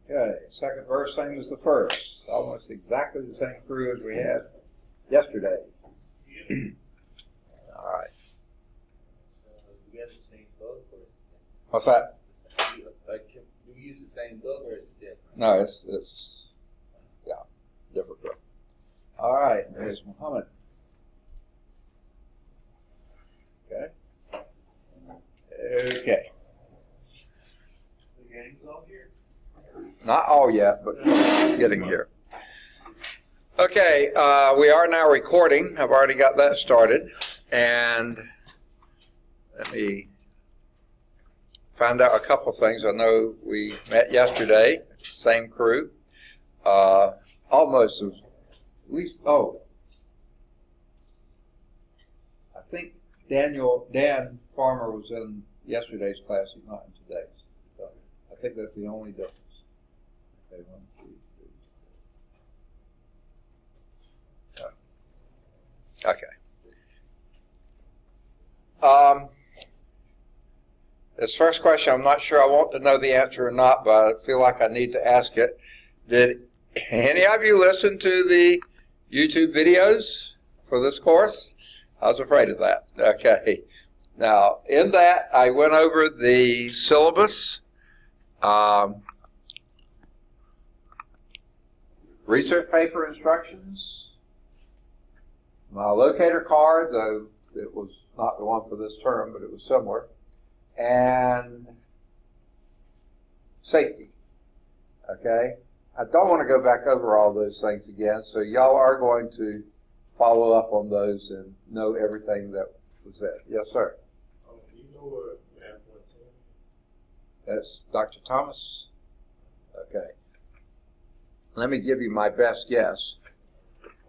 Okay, second verse, same as the first. Almost exactly the same crew as we had yesterday. All right. We have the same book, or What's that? like, do we use the same book, or is it different? No, it's different book. All right, there's Muhammad. Okay. Okay. The gang's all here. Not all yet, but getting here. Okay, we are now recording. I've already got that started. And let me find out a couple things. I know we met yesterday, same crew. Almost at least, I think Dan Farmer was in yesterday's class. He's not in today's. So I think that's the only difference. Okay, 1, 2, 3. Okay. This first question, I'm not sure I want to know the answer or not, but I feel like I need to ask it. Did any of you listen to the YouTube videos for this course? I was afraid of that. Okay. Now, in that, I went over the syllabus, research paper instructions, my locator card, though it was not the one for this term, but it was similar, and safety. Okay? I don't want to go back over all those things again, so y'all are going to follow up on those and know everything that was said. Yes, sir? You know what math 110? That's Dr. Thomas? Okay. Let me give you my best guess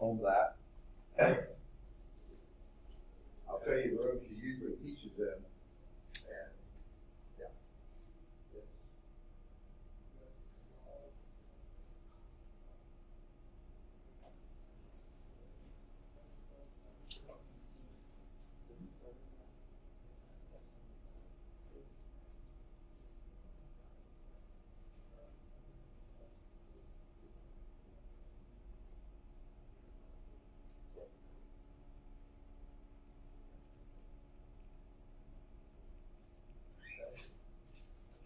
on that. I'll tell you the room she usually teaches in. And, yeah.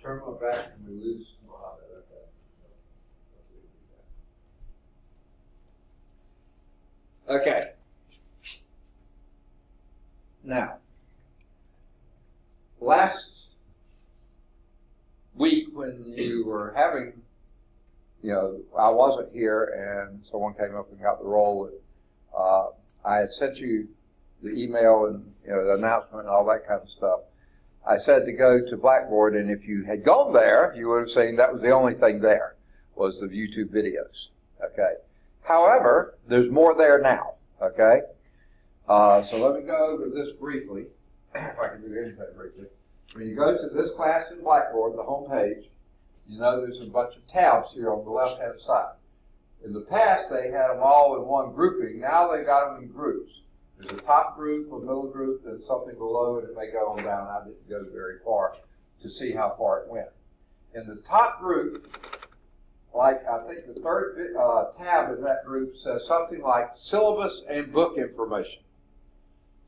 Turn my back and we lose Muhammad. Okay. Now, last week when you were having, I wasn't here and someone came up and got the roll. I had sent you the email and the announcement and all that kind of stuff. I said to go to Blackboard, and if you had gone there, you would have seen that was the only thing there, was the YouTube videos, okay? However, there's more there now, okay? So let me go over this briefly, if I can do anything briefly. When you go to this class in Blackboard, the home page, you know there's a bunch of tabs here on the left-hand side. In the past, they had them all in one grouping. Now they got them in groups. There's a top group, a middle group, and something below it. It may go on down. I didn't go very far to see how far it went. In the top group, like I think the third tab in that group says something like syllabus and book information.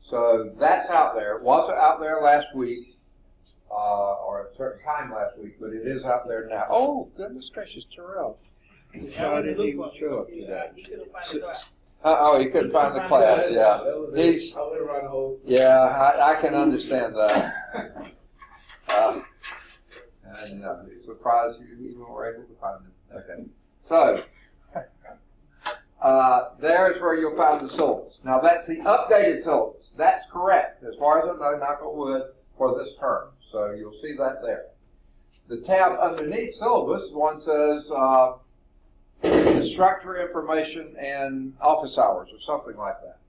So that's out there. It wasn't out there last week or at a certain time last week, but it is out there now. Oh, goodness gracious, Terrell. He decided he would show up today. He couldn't find the class. He couldn't find the class, yeah. I can understand that. And surprised you even were able to find it. Okay. So, there's where you'll find the syllabus. Now, that's the updated syllabus. That's correct, as far as I know, knock on wood, for this term. So, you'll see that there. The tab underneath syllabus, one says instructor information and office hours or something like that.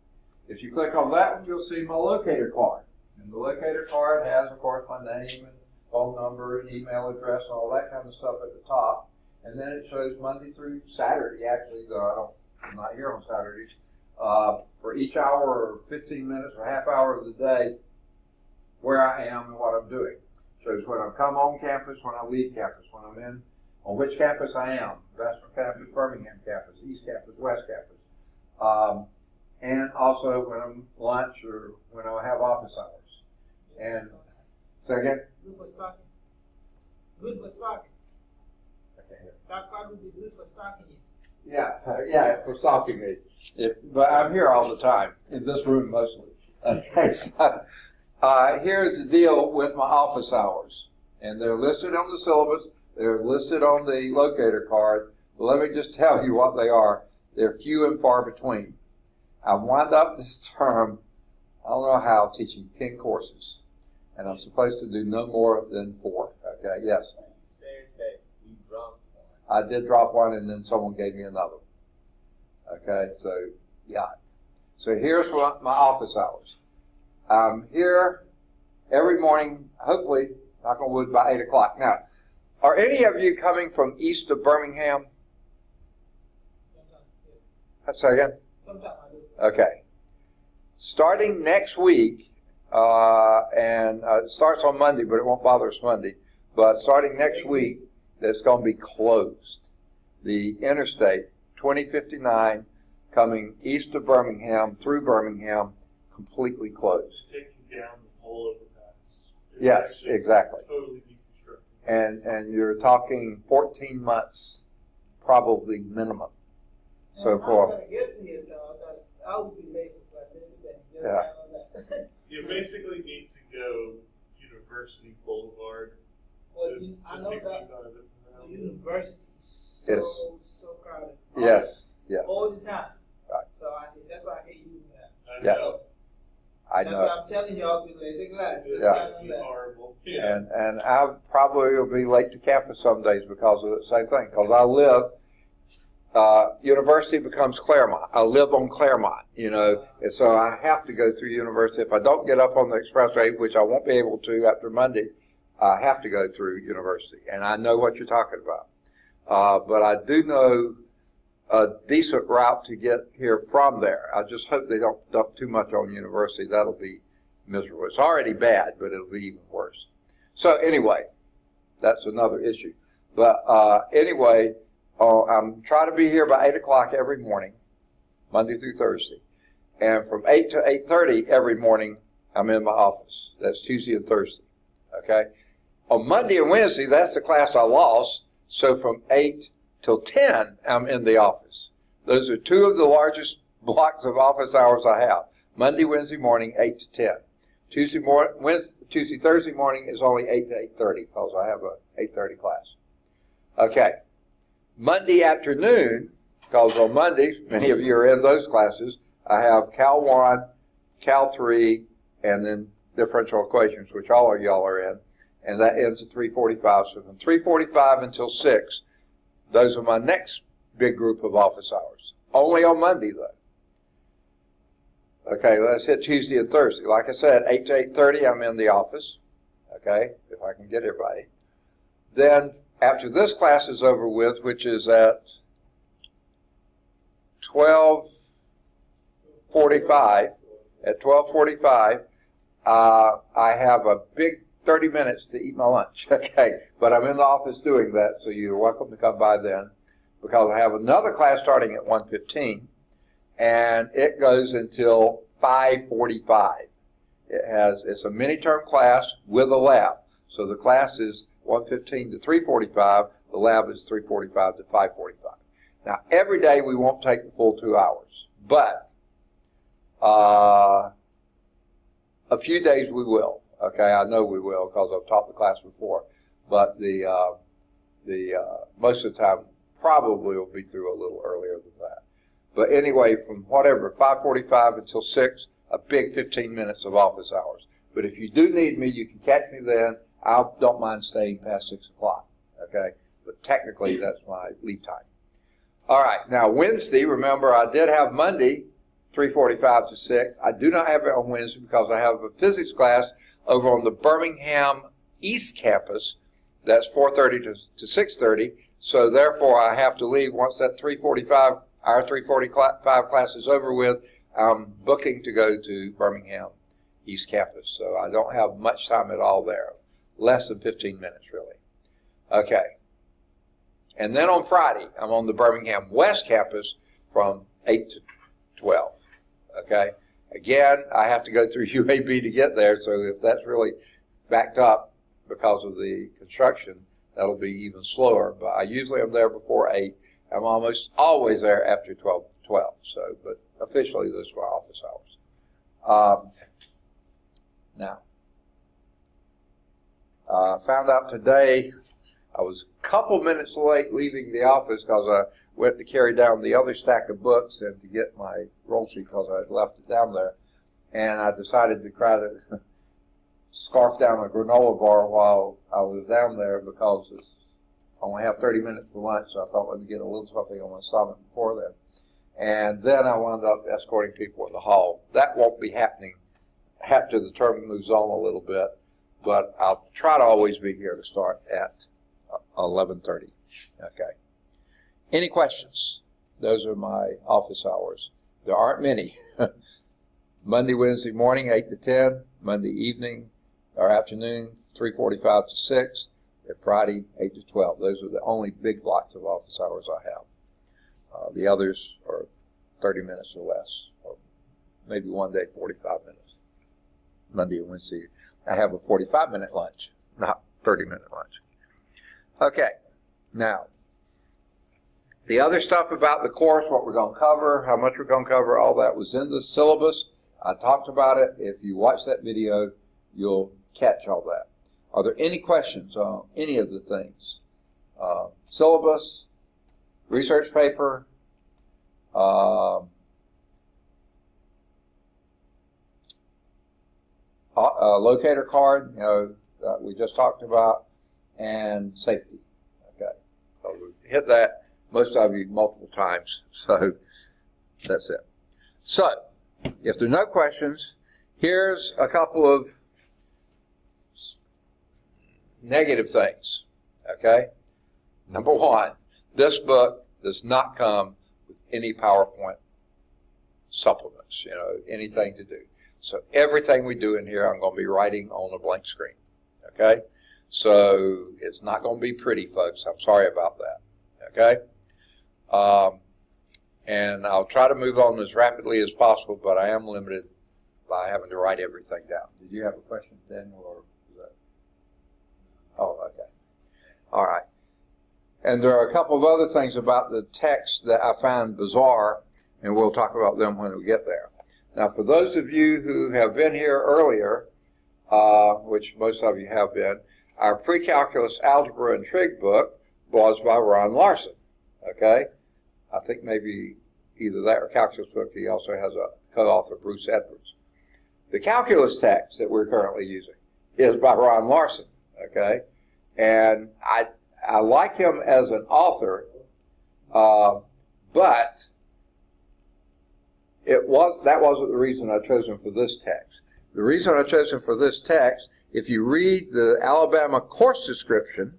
If you click on that one, you'll see my locator card. And the locator card has, of course, my name and phone number and email address and all that kind of stuff at the top. And then it shows Monday through Saturday, actually, though I'm not here on Saturdays, for each hour or 15 minutes or half hour of the day where I am and what I'm doing. Shows when I come on campus, when I leave campus, when I'm in on which campus I am. Vassar campus, Birmingham campus, East campus, West campus. And also when I'm lunch or when I have office hours. And say again? Good for stocking. Good for stocking. Okay. That card would be good for stocking it. Yeah, for stalking me. But I'm here all the time, in this room mostly. Okay, so here's the deal with my office hours. And they're listed on the syllabus, they're listed on the locator card. But let me just tell you what they are. They're few and far between. I wound up this term, I don't know how, teaching 10 courses. And I'm supposed to do no more than 4. Okay, yes? You said that you dropped one. I did drop one, and then someone gave me another. Okay, so, yeah. So here's what my office hours. I'm here every morning, hopefully, knock on wood, by 8 o'clock. Now, are any of you coming from east of Birmingham? Sometimes, yes. Say again? Sometimes I do. Okay. Starting next week, and it starts on Monday, but it won't bother us Monday. But starting next week, it's going to be closed. The interstate, 2059, coming east of Birmingham, through Birmingham, completely closed. Taking down the whole overpass. Yes, exactly. Totally deconstructed. And you're talking 14 months, probably minimum. So I'm for gonna get to here, so I will be late for class every day. Just Yeah. count on that. You basically need to go University Boulevard Well, to I know 65. that the university is so Yes. so crowded. yes, All the time. Right. So that's why I hate using that. I Yes. know. I That's know. why I'm telling y'all, be late to class. Just Yeah. count on that. Horrible. Yeah. And I probably will be late to campus some days because of the same thing. Because I live, university becomes Claremont. I live on Claremont, and so I have to go through university. If I don't get up on the expressway, which I won't be able to after Monday, I have to go through university. And I know what you're talking about. But I do know a decent route to get here from there. I just hope they don't dump too much on university. That'll be miserable. It's already bad, but it'll be even worse. So anyway, that's another issue. But anyway, I'm trying to be here by 8 o'clock every morning, Monday through Thursday. And from 8 to 8:30 every morning, I'm in my office. That's Tuesday and Thursday. Okay? On Monday and Wednesday, that's the class I lost. So from 8 till 10, I'm in the office. Those are 2 of the largest blocks of office hours I have. Monday, Wednesday morning, 8 to 10. Tuesday, Thursday morning is only 8 to 8:30 because I have a 8:30 class. Okay. Monday afternoon, because on Mondays, many of you are in those classes, I have Cal 1, Cal 3, and then differential equations, which all of y'all are in, and that ends at 3:45. So from 3:45 until 6, those are my next big group of office hours. Only on Monday, though. Okay, let's hit Tuesday and Thursday. Like I said, 8 to 8:30, I'm in the office, okay, if I can get here by 8. Then, after this class is over with, which is at 12:45, at 12:45, I have a big 30 minutes to eat my lunch, okay? But I'm in the office doing that, so you're welcome to come by then, because I have another class starting at 1:15, and it goes until 5:45. It's a mini-term class with a lab. So the class is 1:15 to 3:45. The lab is 3:45 to 5:45. Now, every day we won't take the full 2 hours, but a few days we will. Okay, I know we will because I've taught the class before. But the most of the time probably will be through a little earlier than that. But anyway, from 5:45 until 6, a big 15 minutes of office hours. But if you do need me, you can catch me then. I don't mind staying past 6 o'clock, okay? But technically, that's my leave time. All right, now Wednesday, remember I did have Monday, 3:45 to 6. I do not have it on Wednesday because I have a physics class over on the Birmingham East Campus. That's 4:30 to 6:30. So therefore, I have to leave once that 3:45 class is over with. I'm booking to go to Birmingham East Campus. So I don't have much time at all there. Less than 15 minutes, really. Okay. And then on Friday, I'm on the Birmingham West campus from 8 to 12. Okay? Again, I have to go through UAB to get there, so if that's really backed up because of the construction, that'll be even slower. But I usually am there before 8. I'm almost always there after 12. So, but officially, those are my office hours. Now, found out today I was a couple minutes late leaving the office because I went to carry down the other stack of books and to get my roll sheet because I had left it down there. And I decided to try to scarf down a granola bar while I was down there because I only have 30 minutes for lunch, so I thought I'd get a little something on my stomach before then. And then I wound up escorting people in the hall. That won't be happening after the term moves on a little bit, but I'll try to always be here to start at 11:30. Okay. Any questions? Those are my office hours. There aren't many. Monday, Wednesday morning, 8 to 10. Monday evening or afternoon, 3:45 to 6. And Friday, 8 to 12. Those are the only big blocks of office hours I have. The others are 30 minutes or less, or maybe one day 45 minutes. Monday and Wednesday, I have a 45-minute lunch, not 30-minute lunch. Okay, now, the other stuff about the course, what we're going to cover, how much we're going to cover, all that was in the syllabus. I talked about it. If you watch that video, you'll catch all that. Are there any questions on any of the things? Syllabus, research paper, locator card, that we just talked about, and safety. Okay, so we hit that, most of you, multiple times, so that's it. So, if there are no questions, here's a couple of negative things, okay? Number one, this book does not come with any PowerPoint supplements, anything to do. So everything we do in here, I'm going to be writing on a blank screen, okay? So it's not going to be pretty, folks. I'm sorry about that, okay? And I'll try to move on as rapidly as possible, but I am limited by having to write everything down. Did you have a question, Daniel, or was that? Oh, okay. All right. And there are a couple of other things about the text that I find bizarre, and we'll talk about them when we get there. Now, for those of you who have been here earlier, which most of you have been, our pre-calculus algebra and trig book was by Ron Larson, okay? I think maybe either that or calculus book. He also has a co-author, Bruce Edwards. The calculus text that we're currently using is by Ron Larson, okay? And I like him as an author, but that wasn't the reason I chose him for this text. The reason I chose him for this text, if you read the Alabama course description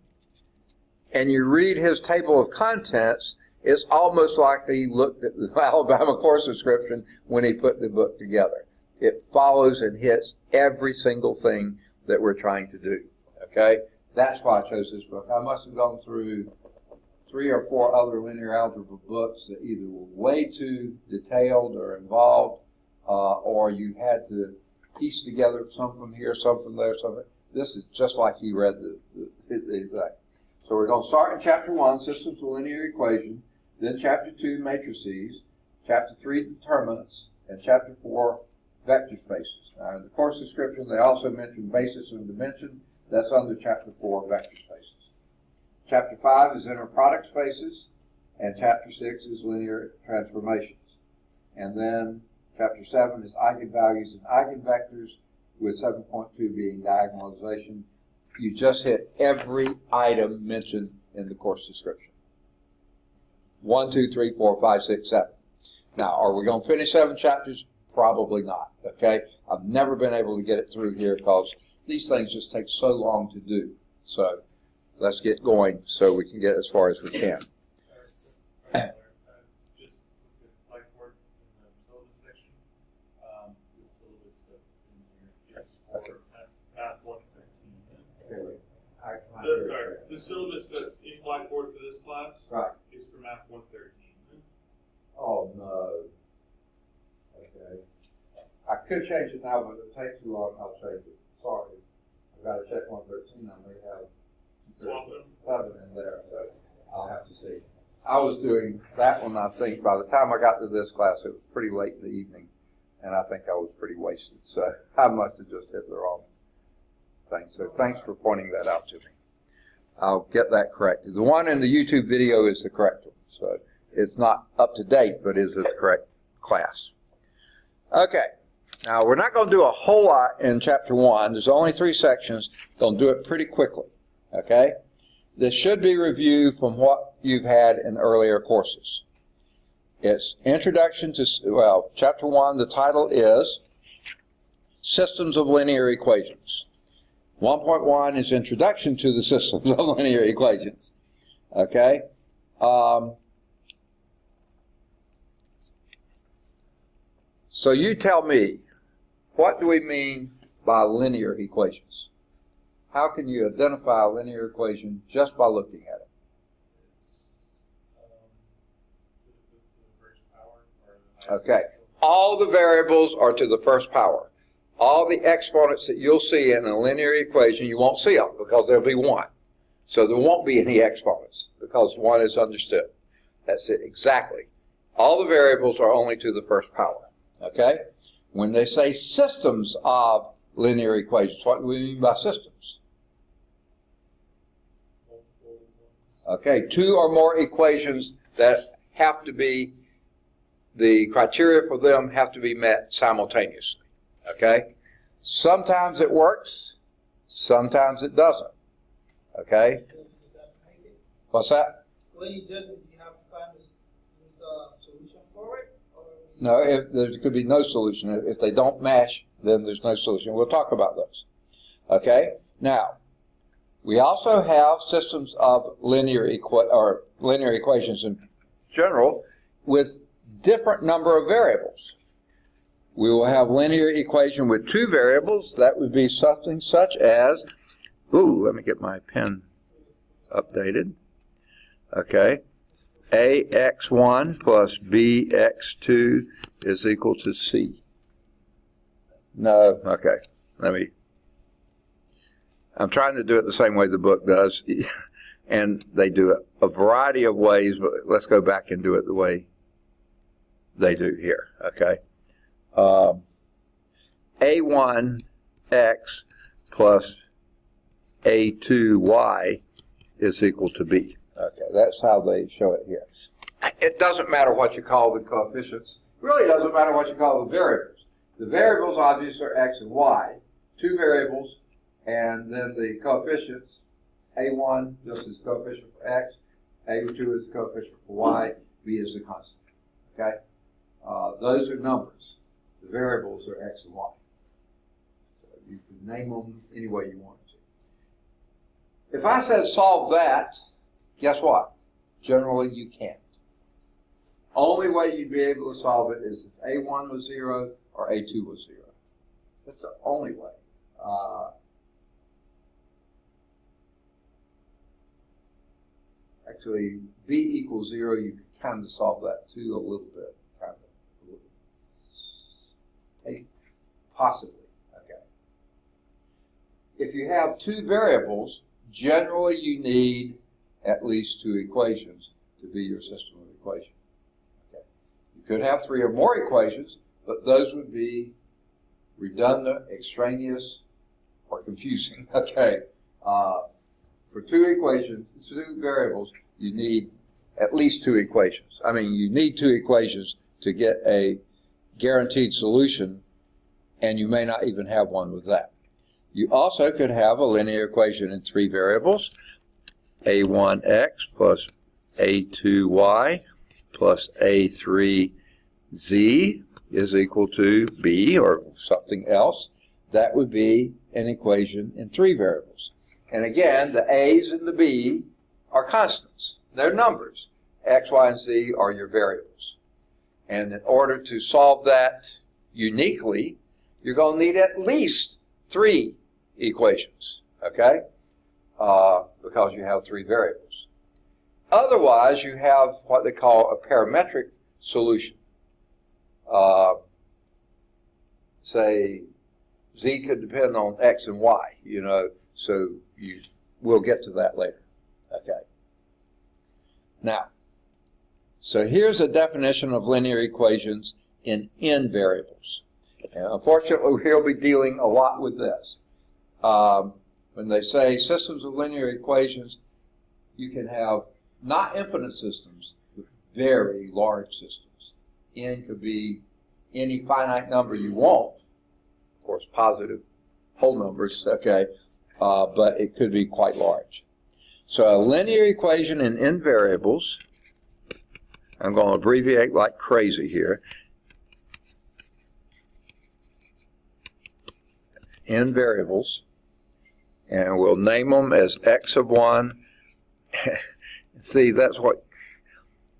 and you read his table of contents, it's almost like he looked at the Alabama course description when he put the book together. It follows and hits every single thing that we're trying to do, okay? That's why I chose this book. I must have gone through 3 or 4 other linear algebra books that either were way too detailed or involved, or you had to piece together some from here, some from there, some. This is just like he read the thing. So we're going to start in Chapter 1, Systems of Linear Equation, then Chapter 2, Matrices, Chapter 3, Determinants, and Chapter 4, Vector Spaces. Now, in the course description, they also mention basis and dimension. That's under Chapter 4, Vector Spaces. Chapter 5 is inner product spaces, and Chapter 6 is linear transformations. And then Chapter 7 is eigenvalues and eigenvectors, with 7.2 being diagonalization. You just hit every item mentioned in the course description. 1, 2, 3, 4, 5, 6, 7. Now, are we going to finish 7 chapters? Probably not, okay? I've never been able to get it through here because these things just take so long to do. So let's get going so we can get as far as we can. Just look at Blackboard in the syllabus section. The syllabus that's in here is for math 115. Sorry, The syllabus that's in Blackboard for this class Right. is for Math 113. Oh, no. Okay. I could change it now, but it'll take too long. I'll change it. Sorry. I've got to check 113. I may have Swap them. 7 in there, so I'll have to see. I was doing that one, I think, by the time I got to this class, it was pretty late in the evening, and I think I was pretty wasted. So I must have just hit the wrong thing. So thanks for pointing that out to me. I'll get that corrected. The one in the YouTube video is the correct one. So it's not up to date, but is the correct class. Okay. Now, we're not going to do a whole lot in Chapter 1. There's only 3 sections. Going to do it pretty quickly. Okay? This should be reviewed from what you've had in earlier courses. It's Introduction to, well, Chapter 1, the title is Systems of Linear Equations. 1.1 is Introduction to the Systems of Linear Equations. Okay? So you tell me, what do we mean by linear equations? How can you identify a linear equation just by looking at it? Okay. All the variables are to the first power. All the exponents that you'll see in a linear equation, you won't see them because there'll be 1. So there won't be any exponents because 1 is understood. That's it, exactly. All the variables are only to the first power. Okay? When they say systems of linear equations, what do we mean by systems? Okay, 2 or more equations that have to be, the criteria for them have to be met simultaneously. Okay? Sometimes it works, sometimes it doesn't. Okay? What's that? When it doesn't, you have to find this solution for it? Or No, there could be no solution. If they don't match, then there's no solution. We'll talk about those. Okay? Now, we also have systems of linear equations in general with different number of variables. We will have linear equation with 2 variables. That would be something such as, let me get my pen updated. Okay. AX1 plus BX2 is equal to C. No, okay. I'm trying to do it the same way the book does, and they do it a variety of ways, but let's go back and do it the way they do here, okay? A1X plus A2Y is equal to B. Okay, that's how they show it here. It doesn't matter what you call the coefficients. It really doesn't matter what you call the variables. The variables obviously are X and Y, 2 variables, and then the coefficients, A1 just is coefficient for X, A2 is the coefficient for Y, B is the constant. Okay? Those are numbers. The variables are X and Y. So you can name them any way you want to. If I said solve that, guess what? Generally you can't. Only way you'd be able to solve it is if A1 was 0 or A2 was 0. That's the only way. Actually, B equals 0, you can kind of solve that too a little bit. Possibly. Okay. If you have 2 variables, generally you need at least 2 equations to be your system of equations. Okay. You could have 3 or more equations, but those would be redundant, extraneous, or confusing. Okay. For 2 equations, 2 variables, you need at least 2 equations. I mean, you need 2 equations to get a guaranteed solution, and you may not even have one with that. You also could have a linear equation in 3 variables, A1x plus A2y plus A3z is equal to B or something else. That would be an equation in 3 variables. And again, the A's and the B are constants. They're numbers. X, Y, and Z are your variables. And in order to solve that uniquely, you're going to need at least 3 equations. Okay? because you have three variables. Otherwise, you have what they call a parametric solution. Say z could depend on x and y, so we'll get to that later. Okay. Now, so here's a definition of linear equations in n variables. And unfortunately, we'll be dealing a lot with this. When they say systems of linear equations, you can have not infinite systems, but very large systems. N could be any finite number you want, of course, positive whole numbers, okay, but it could be quite large. So a linear equation in n variables, I'm going to abbreviate like crazy here, n variables, and we'll name them as x of 1. See, that's what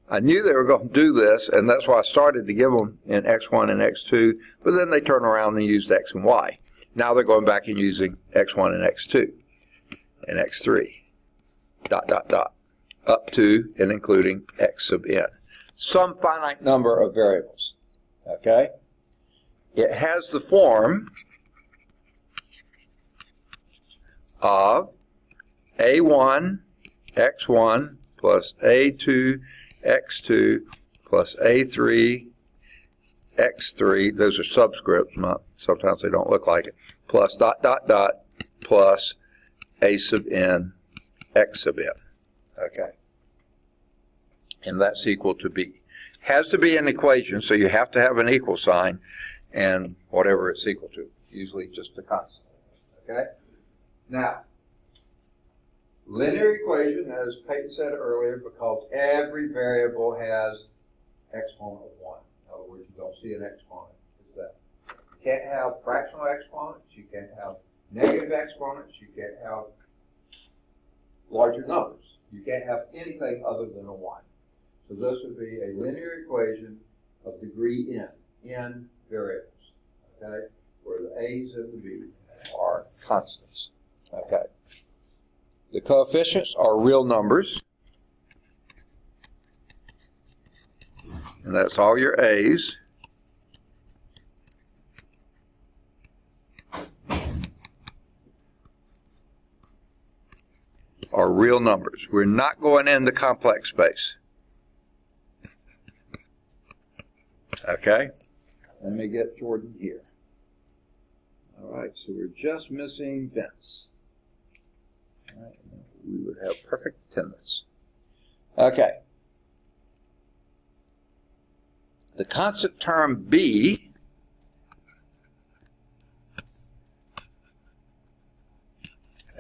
I knew they were going to do this, and that's why I started to give them in x1 and x2, but then they turn around and used x and y. Now they're going back and using x1 and x2 and x3, up to and including x sub n. Some finite number of variables, okay? It has the form of a1 x1 plus a2 x2 plus a3 x3, those are subscripts, sometimes they don't look like it, plus plus a sub n x sub n, okay? And that's equal to b. Has to be an equation, so you have to have an equal sign and whatever it's equal to, usually just a constant, okay? Now, linear equation, as Peyton said earlier, because every variable has exponent of 1. In other words, you don't see an exponent. It's that. You can't have fractional exponents. You can't have negative exponents. You can't have larger numbers. You can't have anything other than a 1. So this would be a linear equation of degree n variables, okay, where the a's and the b's are constants, okay. The coefficients are real numbers, and that's all your a's. Are real numbers. We're not going into complex space. Okay? Let me get Jordan here. All right, so we're just missing Vince. All right, we would have perfect attendance. Okay. The constant term b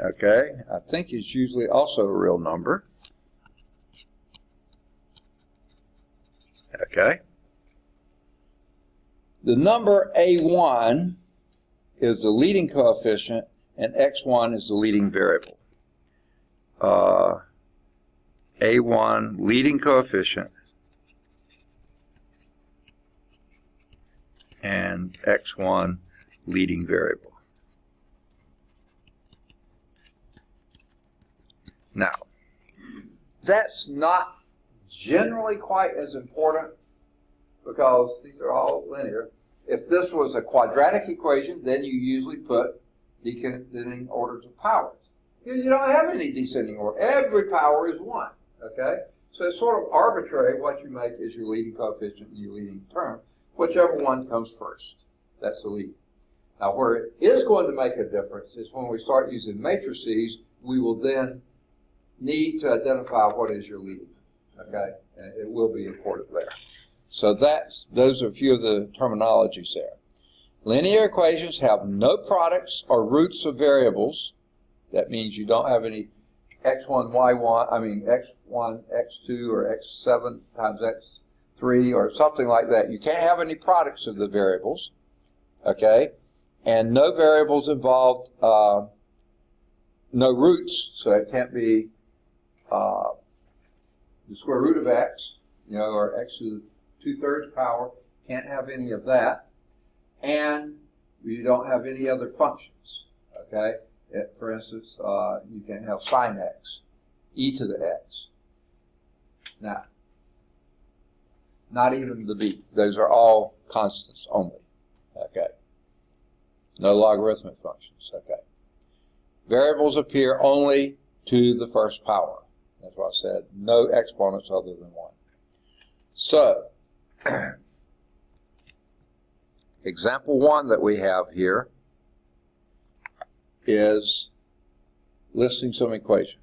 I think is usually also a real number. Okay. The number a1 is the leading coefficient and x1 is the leading variable. A1 leading coefficient and x1 leading variable. Now, that's not generally quite as important because these are all linear. If this was a quadratic equation, then you usually put descending orders of powers. You don't have any descending order. Every power is 1, okay? So it's sort of arbitrary. What you make is your leading coefficient and your leading term. Whichever one comes first, that's the leading. Now, where it is going to make a difference is when we start using matrices, we will then need to identify what is your leading, okay? And it will be important there. So those are a few of the terminologies there. Linear equations have no products or roots of variables. That means you don't have any x1, y1, x1, x2, or x7 times x3 or something like that. You can't have any products of the variables, okay? And no variables involved, no roots, so it can't be the square root of x, or x to the 2/3 power. Can't have any of that. And you don't have any other functions, okay? For instance, you can have sine x, e to the x. Now, not even the b. Those are all constants only. Okay. No logarithmic functions. Okay. Variables appear only to the first power. That's why I said no exponents other than 1. So, example 1 that we have here is listing some equation.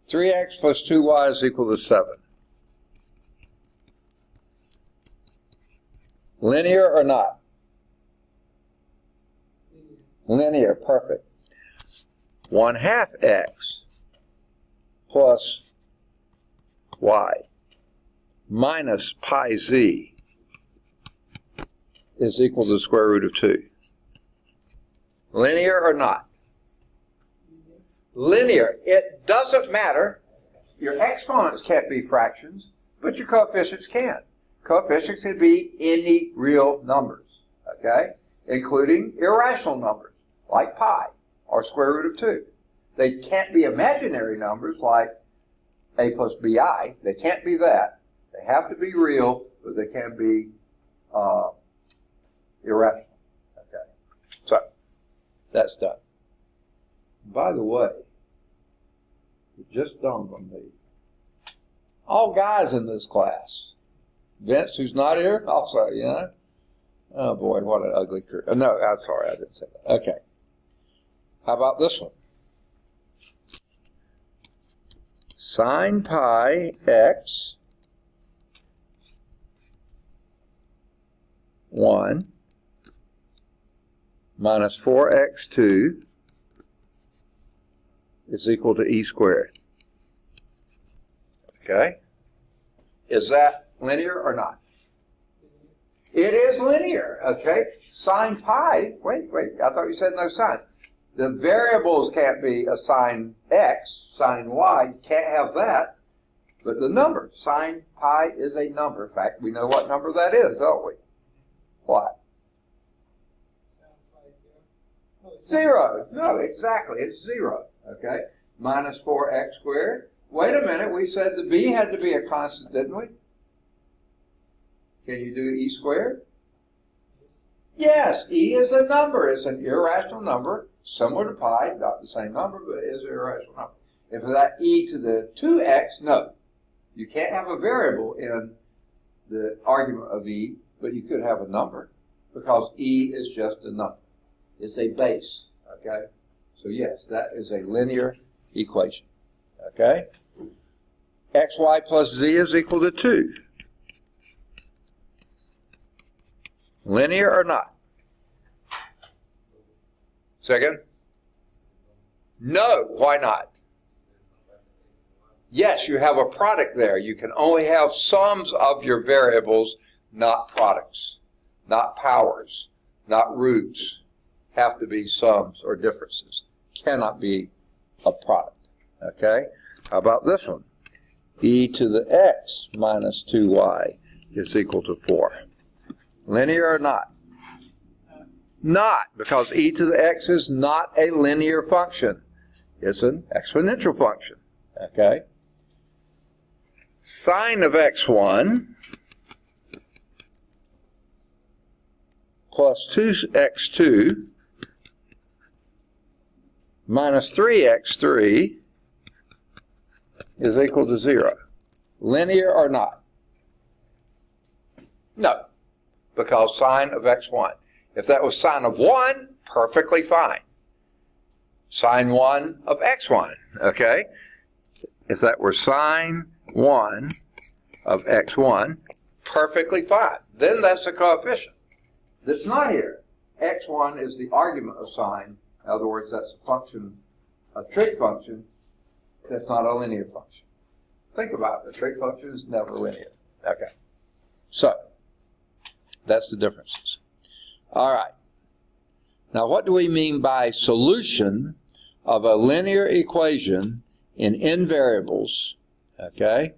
3x plus 2y is equal to 7. Linear or not? Linear, perfect. 1/2 x plus y minus pi z is equal to the square root of 2. Linear or not? Linear. It doesn't matter. Your exponents can't be fractions, but your coefficients can. Coefficients can be any real numbers, okay? Including irrational numbers, like pi, or square root of 2. They can't be imaginary numbers like a plus bi. They can't be that. They have to be real, but they can be irrational. Okay, so that's done. By the way, it just dawned on me. All guys in this class. Vince, who's not here, also, you know. Oh boy, what an ugly career. No, I'm sorry, I didn't say that. Okay. How about this one? Sine pi x 1 minus 4x2 is equal to e squared. Okay? Is that linear or not? It is linear, okay? Sine pi, wait, I thought you said no sine. The variables can't be a sine x, sine y, you can't have that. But the number, sine pi is a number. In fact, we know what number that is, don't we? What? 0. No, exactly, it's 0, okay? Minus 4x squared. Wait a minute, we said the b had to be a constant, didn't we? Can you do e squared? Yes, e is a number. It's an irrational number, similar to pi, not the same number, but it is an irrational number. If that e to the 2x, no. You can't have a variable in the argument of e, but you could have a number, because e is just a number. It's a base, okay? So yes, that is a linear equation, okay? xy plus z is equal to 2. Linear or not? Second? No, why not? Yes, you have a product there. You can only have sums of your variables, not products, not powers, not roots. Have to be sums or differences. Cannot be a product. Okay? How about this one? E to the x minus 2y is equal to 4. Linear or not? Not, because e to the x is not a linear function. It's an exponential function. Okay? Sine of x1 plus 2x2 minus 3x3 is equal to 0. Linear or not? No, because sine of x1. If that was sine of 1, perfectly fine. Sine 1 of x1, okay? If that were sine 1 of x1, perfectly fine. Then that's a coefficient. That's not here. x1 is the argument of sine. In other words, that's a function, a trig function. That's not a linear function. Think about it. The trig function is never linear. Okay. So, that's the differences. All right. Now, what do we mean by solution of a linear equation in n variables? Okay.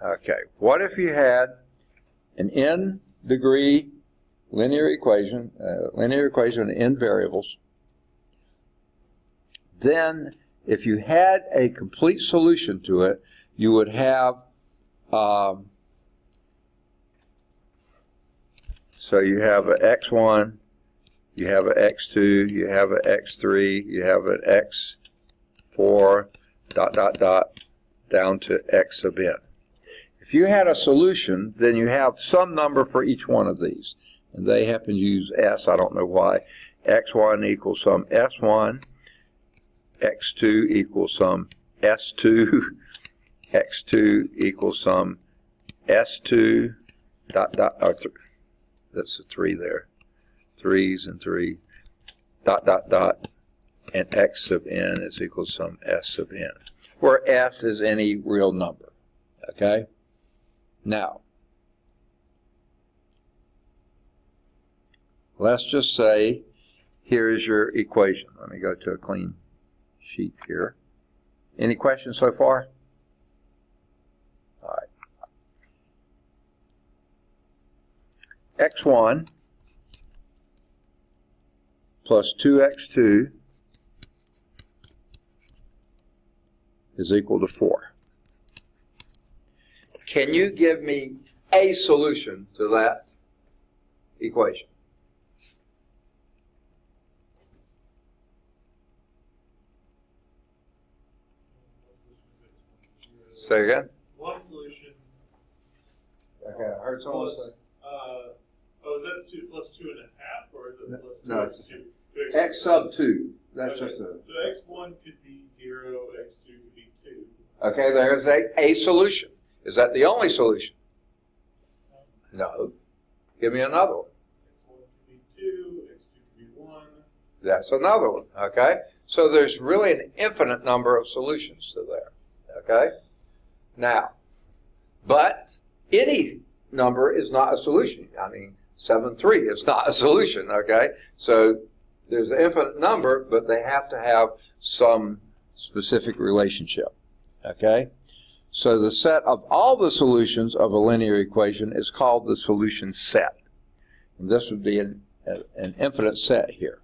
Okay. What if you had an n degree linear equation with n variables, then if you had a complete solution to it, you would have, so you have an x1, you have an x2, you have an x3, you have an x4, down to x sub n. If you had a solution, then you have some number for each one of these. And they happen to use s, I don't know why. x1 equals some s1, x2 equals some s2, x2 equals some s2, that's a 3 there. 3's and 3, and x sub n is equal to some s sub n, where s is any real number. Okay? Now, let's just say here is your equation. Let me go to a clean sheet here. Any questions so far? All right. x1 plus 2x2 is equal to 4. Can you give me a solution to that equation? Say again? One solution. Okay, I heard someone say. Is that 2 plus 2.5, or is it plus 2 No. x2? X sub 2. That's Okay. just a. So x1 could be 0, x2 could be 2. Okay, there's a solution. Is that the only solution? No. Give me another one. x1 could be 2, x2 could be 1. That's another one. Okay? So there's really an infinite number of solutions to there. Okay? Now, but any number is not a solution. I mean, 7, 3 is not a solution. Okay? So there's an infinite number, but they have to have some specific relationship. Okay? So the set of all the solutions of a linear equation is called the solution set. And this would be an infinite set here.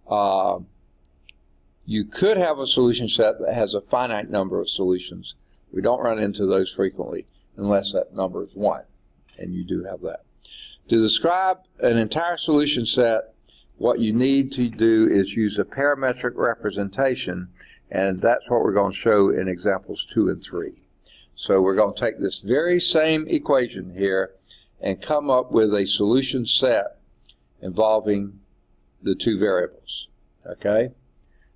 You could have a solution set that has a finite number of solutions. We don't run into those frequently unless that number is 1, and you do have that. To describe an entire solution set, what you need to do is use a parametric representation, and that's what we're going to show in examples 2 and 3. So we're going to take this very same equation here and come up with a solution set involving the 2 variables. Okay?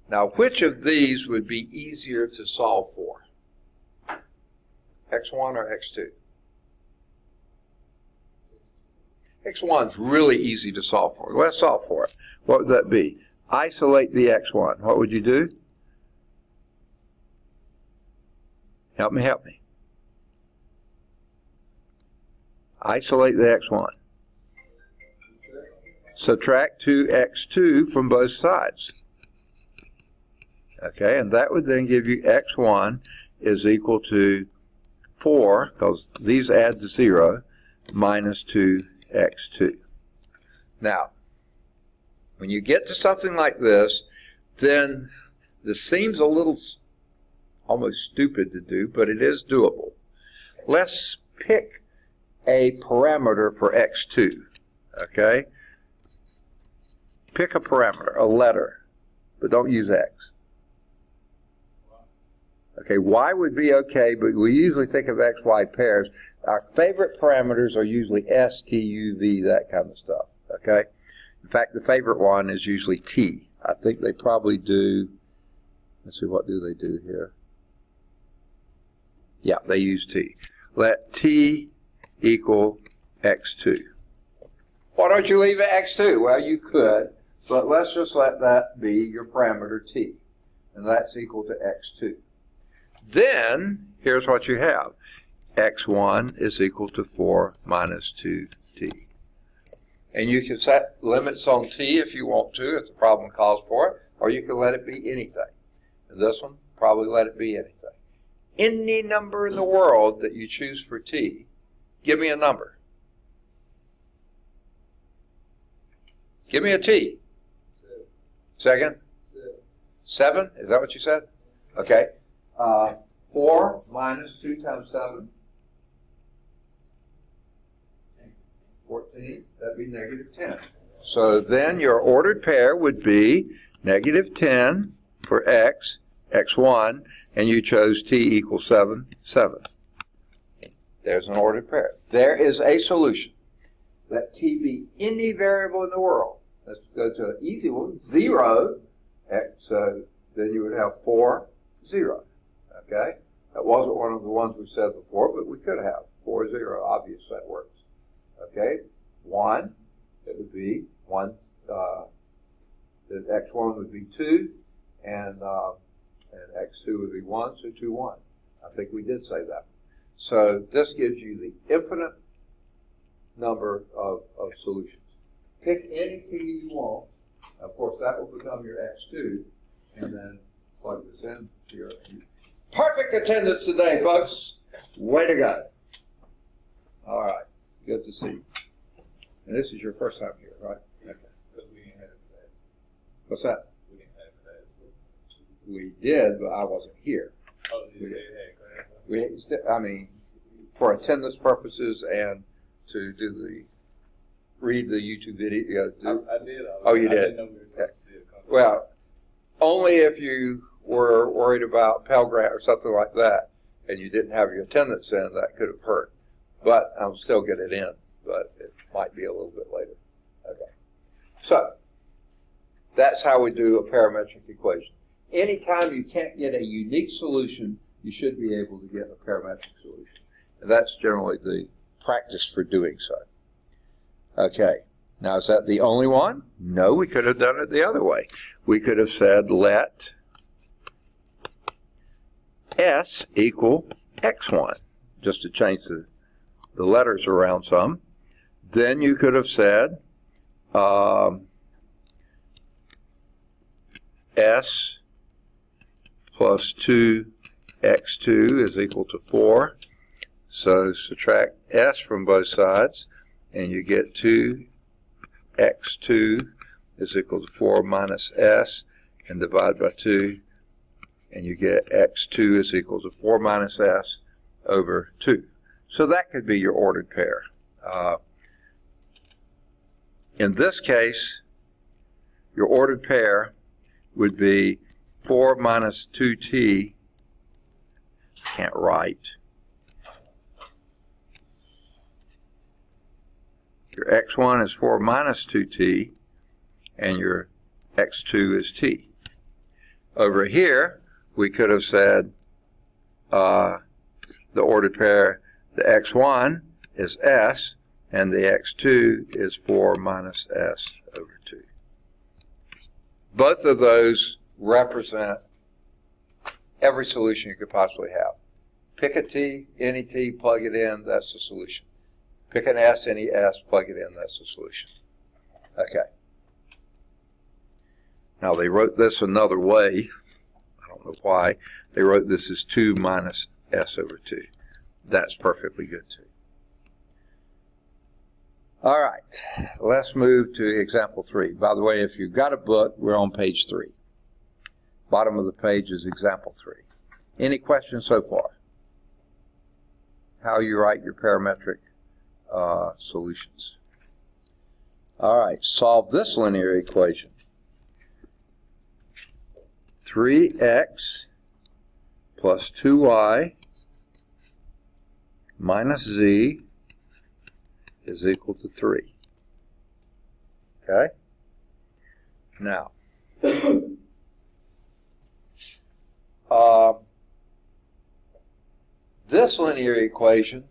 Now, which of these would be easier to solve for? X1 or X2? X1 is really easy to solve for. Let's solve for it. What would that be? Isolate the X1. What would you do? Help me, help me. Isolate the X1. Subtract 2x2 from both sides. Okay, and that would then give you x1 is equal to 4, because these add to 0, minus 2x2. Now, when you get to something like this, then this seems a little almost stupid to do, but it is doable. Let's pick a parameter for x2, okay? Pick a parameter, a letter, but don't use x. Okay, y would be okay, but we usually think of x, y pairs. Our favorite parameters are usually s, t, u, v, that kind of stuff, okay? In fact, the favorite one is usually t. I think they probably do, let's see, what do they do here? Yeah, they use t. Let t equal x2. Why don't you leave it x2? Well, you could, but let's just let that be your parameter t, and that's equal to x2. Then, here's what you have. x1 is equal to 4 minus 2t. And you can set limits on t if you want to, if the problem calls for it, or you can let it be anything. And this one, probably let it be anything. Any number in the world that you choose for t, give me a number. Give me a T. 7. Second? 7? Is that what you said? Okay. 4 minus 2 times 7. 14. That'd be negative 10. So then your ordered pair would be negative 10 for x, x1, and you chose t equals 7, 7. There's an ordered pair. There is a solution. Let t be any variable in the world. Let's go to an easy one. 0, x, so then you would have 4, 0. Okay? That wasn't one of the ones we said before, but we could have 4, 0. Obvious that works. Okay? 1, it would be 1, the x1 would be 2, and x2 would be 1, so 2, 1. I think we did say that. So this gives you the infinite number of solutions. Pick any t you want. Of course, that will become your x2, and then plug this in here. Perfect attendance today, folks. Way to go. All right. Good to see you. And this is your first time here, right? Okay. Because we didn't have class. What's that? We didn't have class. We did, but I wasn't here. Oh, you said it had class? I mean, for attendance purposes and to do read the YouTube video. I did. Oh, you did? I didn't know we were supposed to do it. Well, only if you were worried about Pell Grant or something like that, and you didn't have your attendance in, that could have hurt. But I'll still get it in, but it might be a little bit later. Okay. So, that's how we do a parametric equation. Anytime you can't get a unique solution, you should be able to get a parametric solution. And that's generally the practice for doing so. Okay. Now, is that the only one? No, we could have done it the other way. We could have said let S equal x1, just to change the letters around some. Then you could have said S plus 2x2 is equal to 4. So subtract S from both sides, and you get 2x2 is equal to 4 minus S, and divide by 2, and you get x2 is equal to 4 minus S over 2. So that could be your ordered pair. In this case, your ordered pair would be 4 minus 2t, can't write. Your x1 is 4 minus 2t, and your x2 is t. Over here, we could have said the ordered pair, the x1 is s, and the x2 is 4 minus s over 2. Both of those represent every solution you could possibly have. Pick a t, any t, plug it in, that's the solution. Pick an s, any s, plug it in, that's the solution. Okay. Now they wrote this another way. I don't know why. They wrote this as 2 minus s over 2. That's perfectly good too. All right, let's move to example 3. By the way, if you've got a book, we're on page 3. Bottom of the page is example 3. Any questions so far? How you write your parametric solutions. All right, solve this linear equation. 3x plus 2y minus z is equal to 3. Okay? Now, this linear equation,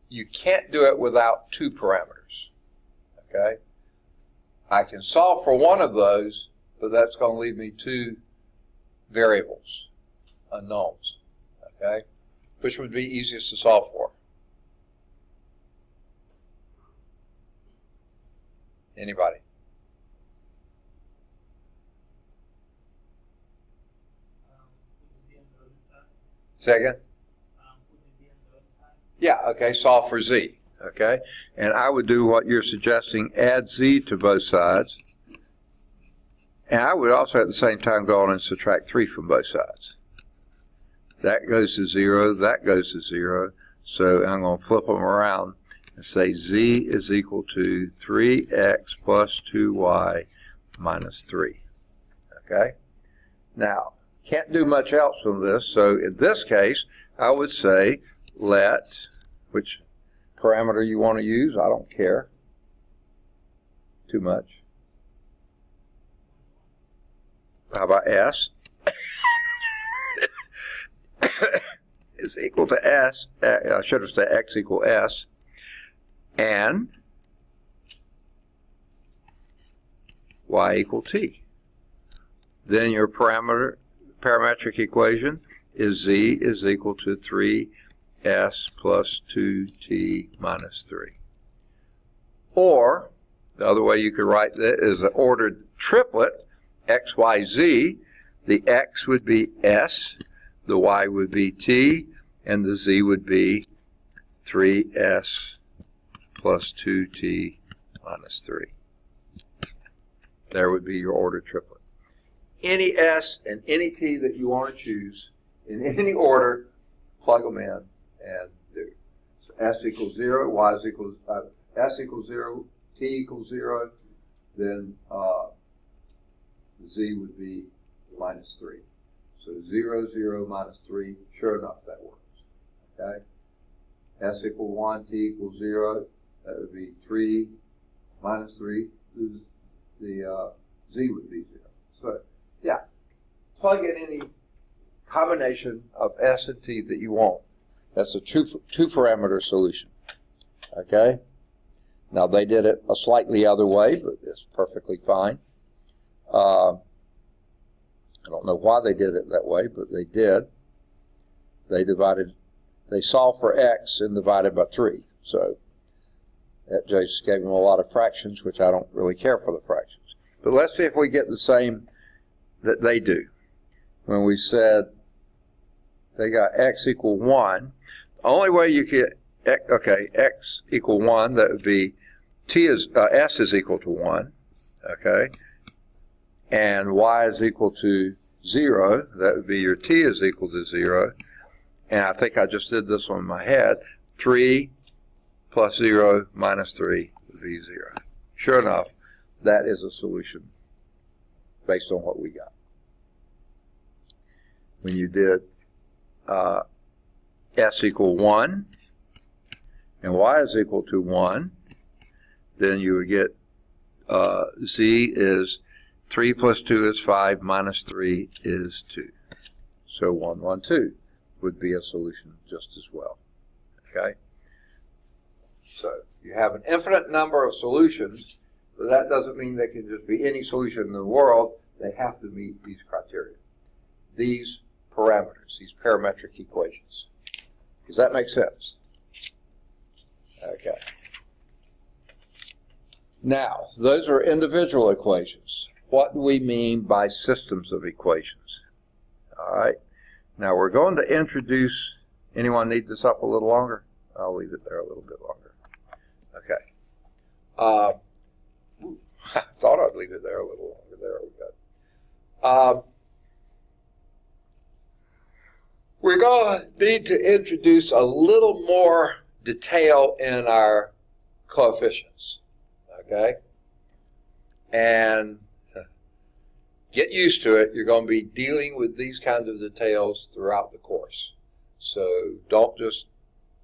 you can't do it without 2 parameters. Okay? I can solve for one of those, but that's going to leave me 2 variables, unknowns. Okay? Which would be easiest to solve for? Anybody? Second? Yeah, okay, solve for z. Okay? And I would do what you're suggesting, add z to both sides. And I would also at the same time go on and subtract 3 from both sides. That goes to 0, that goes to 0. So I'm going to flip them around and say z is equal to 3x plus 2y minus 3. Okay? Now, can't do much else on this, so in this case, I would say let, which parameter you want to use, I don't care too much. How about s? Is equal to s, I should have said x equal s, and y equal t. Then your parametric equation is z is equal to 3s plus 2t minus 3. Or, the other way you could write that is an ordered triplet, x, y, z. The x would be s, the y would be t, and the z would be 3s plus 2t minus 3. There would be your ordered triplet. Any s and any t that you want to choose, in any order, plug them in and do. So s equals 0, y is equals, s equals 0, t equals 0, then z would be minus 3. So 0, 0, minus 3, sure enough, that works. Okay? S equals 1, t equals 0, that would be 3 minus 3, the z would be 0. So, yeah, plug in any combination of s and t that you want. That's a two-parameter solution. Okay? Now, they did it a slightly other way, but it's perfectly fine. I don't know why they did it that way, but they did. They solved for x and divided by 3. So that just gave them a lot of fractions, which I don't really care for the fractions. But let's see if we get the same that they do. When we said they got x equal 1, the only way you get, okay, x equal 1, that would be s is equal to 1, okay? And y is equal to 0, that would be your t is equal to 0. And I think I just did this one in my head. 3 plus 0 minus 3 would be 0. Sure enough, that is a solution based on what we got. When you did s equal 1 and y is equal to 1, then you would get z is 3 plus 2 is 5 minus 3 is 2. So 1, 1, 2 would be a solution just as well. Okay? So you have an infinite number of solutions, but that doesn't mean they can just be any solution in the world. They have to meet these criteria, these parameters, these parametric equations. Does that make sense? Okay. Now, those are individual equations. What do we mean by systems of equations? All right. Now, we're going to introduce, anyone need this up a little longer? I'll leave it there a little bit longer. Okay. I thought I'd leave it there a little longer. There we go. We're going to need to introduce a little more detail in our coefficients. Okay? And get used to it. You're going to be dealing with these kinds of details throughout the course. So don't just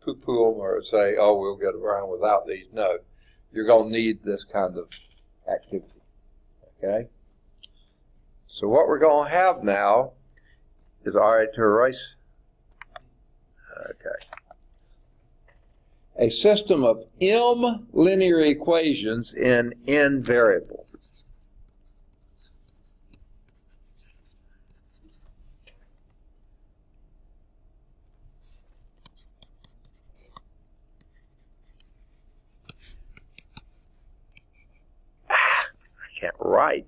poo-poo them or say, oh, we'll get around without these. No, you're going to need this kind of activity. Okay? So what we're going to have now is, all right, to erase. Okay. A system of m linear equations in n variables. I can't write.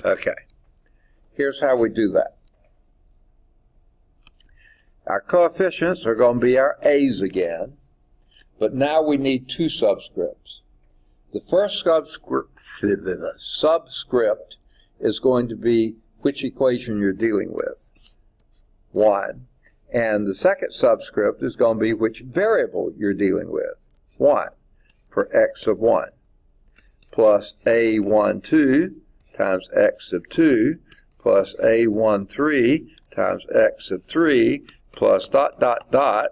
Okay. Here's how we do that. Our coefficients are going to be our A's again, but now we need two subscripts. The first subscript is going to be which equation you're dealing with, 1. And the second subscript is going to be which variable you're dealing with, 1, for x sub 1, plus a12 times x sub 2, plus a13 times x sub 3, plus dot, dot, dot,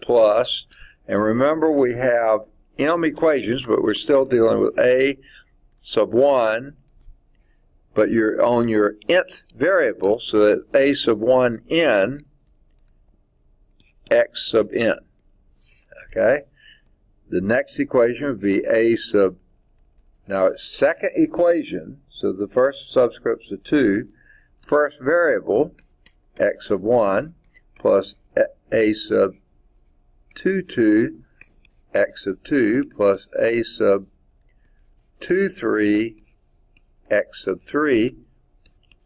plus, and remember we have m equations, but we're still dealing with a sub 1, but you're on your nth variable, so that a sub 1 n, x sub n. Okay? The next equation would be a sub, now it's second equation, so the first subscript's a 2, first variable, x sub 1, plus a sub 2 x sub 2, plus a sub 3 x sub 3,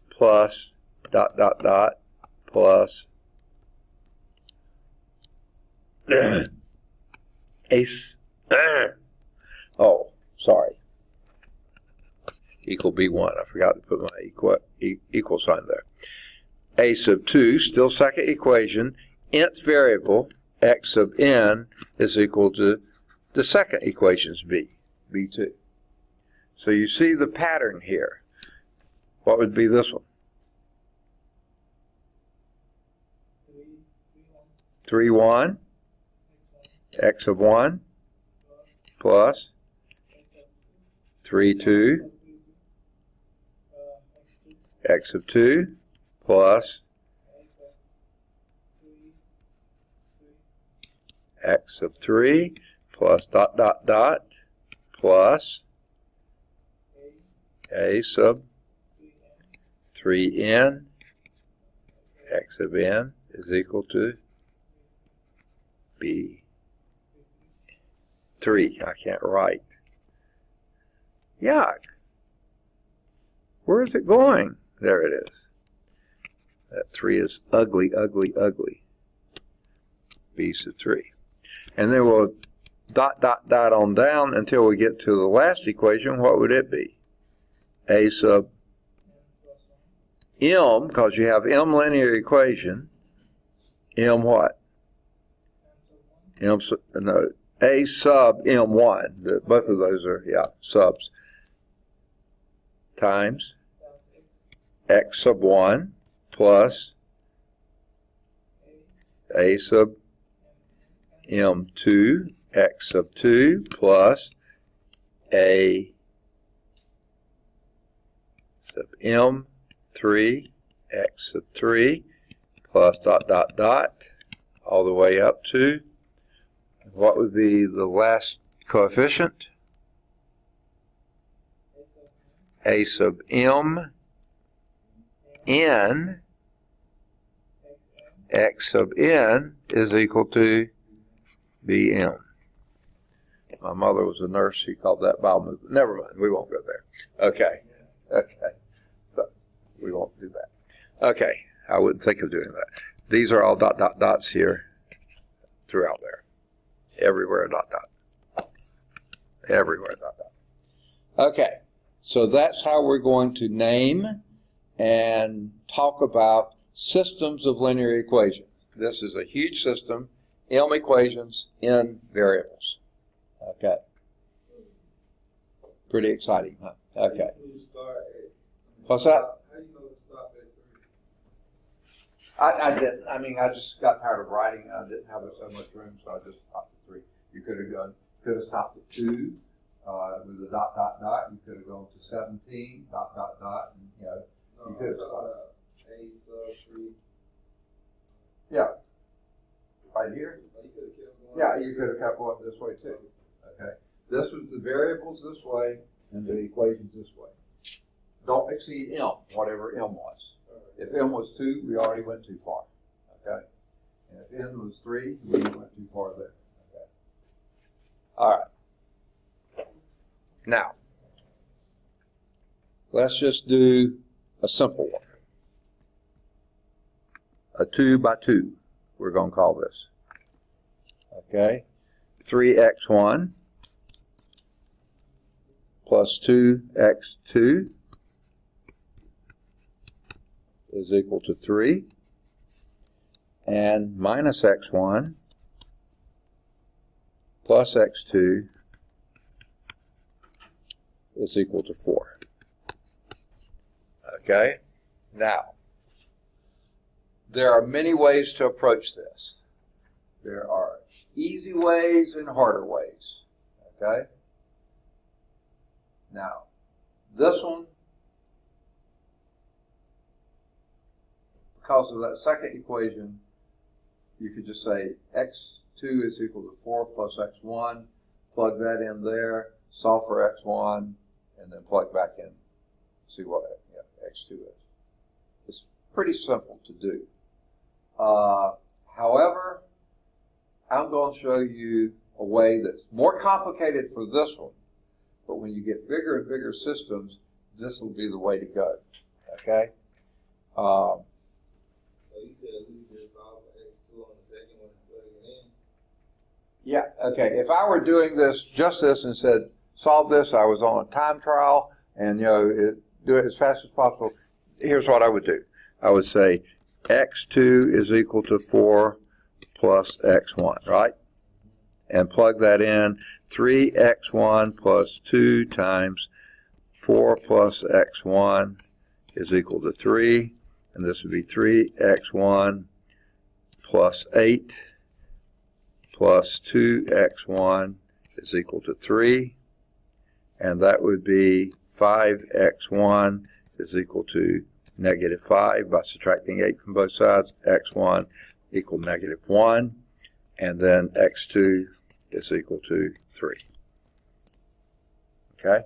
plus dot, dot, dot, plus oh, sorry, equal B1. I forgot to put my equal sign there. A sub 2, still second equation, nth variable, x sub n, is equal to the second equation's B2. So you see the pattern here. What would be this one? 3, 1, x sub 1, plus 3, 2, x sub 2, plus x sub 3, plus dot, dot, dot, plus a sub 3n, x sub n is equal to B3. I can't write. Yuck. Where is it going? There it is. That 3 is ugly, ugly, ugly. B sub 3. And then we'll dot, dot, dot on down until we get to the last equation. What would it be? A sub m, because you have m linear equation. M what? M, no, a sub m1. Both of those are, yeah, subs. Times x sub 1 plus a sub m2 x sub 2 plus a sub m3 x sub 3 plus dot, dot, dot, all the way up to, what would be the last coefficient? A sub m n x sub n is equal to bm. My mother was a nurse. She called that bowel movement. Never mind. We won't go there. Okay. Okay. So we won't do that. Okay. I wouldn't think of doing that. These are all dot, dot, dots here throughout there. Everywhere dot, dot. Everywhere dot, dot. Okay. So that's how we're going to name and talk about systems of linear equations. This is a huge system, m equations, n variables. Okay. Pretty exciting, huh? Okay. What's that? How do you know to stop at 3? I didn't. I mean, I just got tired of writing. I didn't have so much room, so I just stopped at 3. You could have stopped at 2 with a dot, dot, dot. You could have gone to 17, dot, dot, dot. And, you know, you could have A sub 3. Yeah. Right here? You could have kept going. Yeah, you could have kept going this way too. Okay. This was the variables this way and the equations this way. Don't exceed m, whatever m was. If m was 2, we already went too far. Okay. And if n was 3, we went too far there. Okay. All right. Now, let's just do a simple one. A 2 by 2, we're going to call this. Okay? 3x1 plus 2x2 is equal to 3. And minus x1 plus x2 is equal to 4. Okay? Now, there are many ways to approach this. There are easy ways and harder ways. Okay? Now, this one, because of that second equation, you could just say x2 is equal to 4 plus x1, plug that in there, solve for x1, and then plug back in, see what x2 is. It's pretty simple to do. However, I'm going to show you a way that's more complicated for this one, but when you get bigger and bigger systems, this will be the way to go. Okay? So you said we just solve for x2 on the second one and plug it in? Yeah, okay. If I were doing this, just this, and said, solve this, I was on a time trial, and, do it as fast as possible, here's what I would do. I would say x2 is equal to 4 plus x1, right? And plug that in. 3x1 plus 2 times 4 plus x1 is equal to 3. And this would be 3x1 plus 8 plus 2x1 is equal to 3. And that would be 5x1 is equal to negative 5 by subtracting 8 from both sides. X1 equal negative 1. And then x2 is equal to 3. Okay?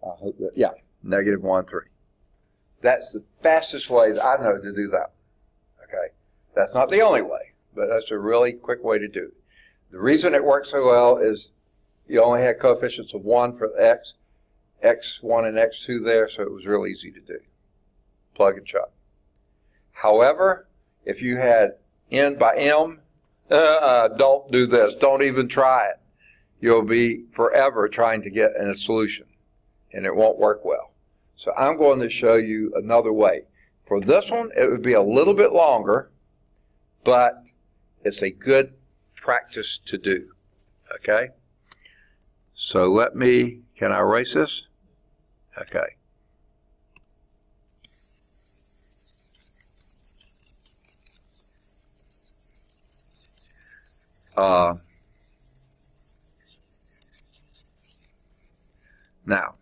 I hope that, yeah, negative 1, 3. That's the fastest way that I know to do that. Okay? That's not the only way, but that's a really quick way to do it. The reason it works so well is you only had coefficients of 1 for x, x1 and x2 there, so it was real easy to do. Plug and chug. However, if you had n by m, don't do this. Don't even try it. You'll be forever trying to get a solution, and it won't work well. So I'm going to show you another way. For this one, it would be a little bit longer, but it's a good practice to do. Okay? So can I erase this? Okay. Now,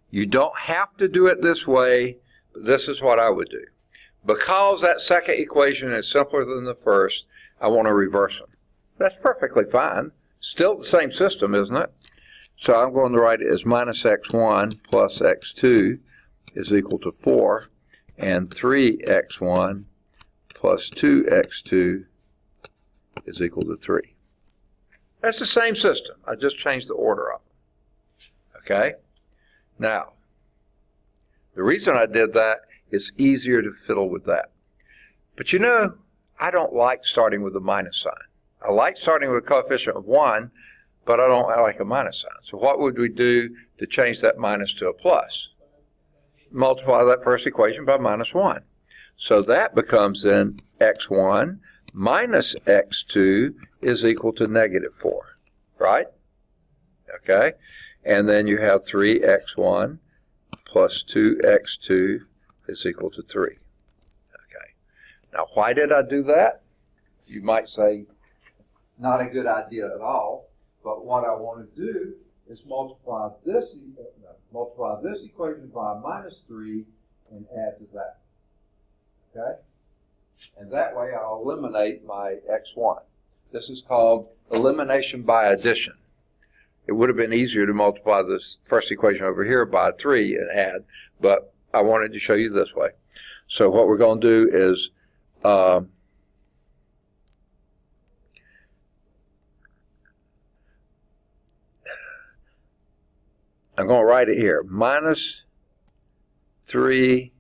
you don't have to do it this way, but this is what I would do. Because that second equation is simpler than the first, I want to reverse them. That's perfectly fine. Still the same system, isn't it? So I'm going to write it as minus x1 plus x2 is equal to 4, and 3x1 plus 2x2 is equal to 3. That's the same system. I just changed the order of them. Okay? Now, the reason I did that is easier to fiddle with that. But I don't like starting with a minus sign. I like starting with a coefficient of 1, but I don't like a minus sign. So what would we do to change that minus to a plus? Multiply that first equation by minus 1. So that becomes then x1 minus x2 is equal to negative 4, right? Okay? And then you have 3x1 plus 2x2 is equal to 3. Okay. Now, why did I do that? You might say, not a good idea at all, but what I want to do is multiply this equation by minus 3 and add to that. Okay? And that way I'll eliminate my x1. This is called elimination by addition. It would have been easier to multiply this first equation over here by 3 and add, but I wanted to show you this way. So what we're going to do is I'm going to write it here. Minus 3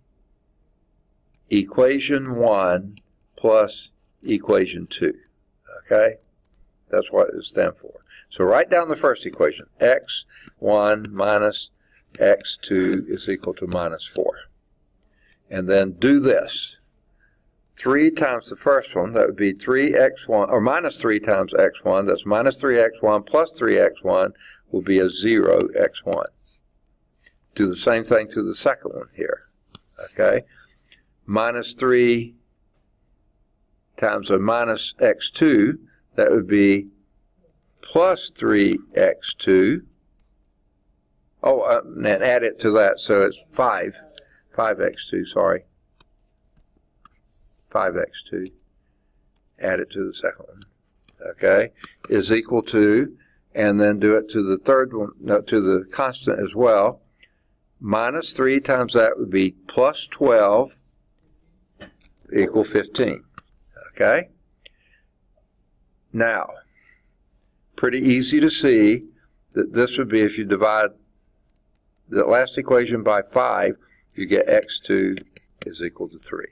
equation 1 plus equation 2. Okay? That's what it stands for. So write down the first equation. x1 minus x2 is equal to minus 4. And then do this. 3 times the first one, that would be 3x1, or minus 3 times x1, that's minus 3x1 plus 3x1 will be a 0x1. Do the same thing to the second one here. Okay? Minus 3 times a minus x2, that would be plus 3x2. Oh, and add it to that, so it's 5x2, sorry. 5x2. Add it to the second one. Okay? Is equal to, and then do it to the third one, no, to the constant as well. Minus 3 times that would be plus 12 equal 15. Okay? Now, pretty easy to see that this would be, if you divide the last equation by 5, you get x2 is equal to 3.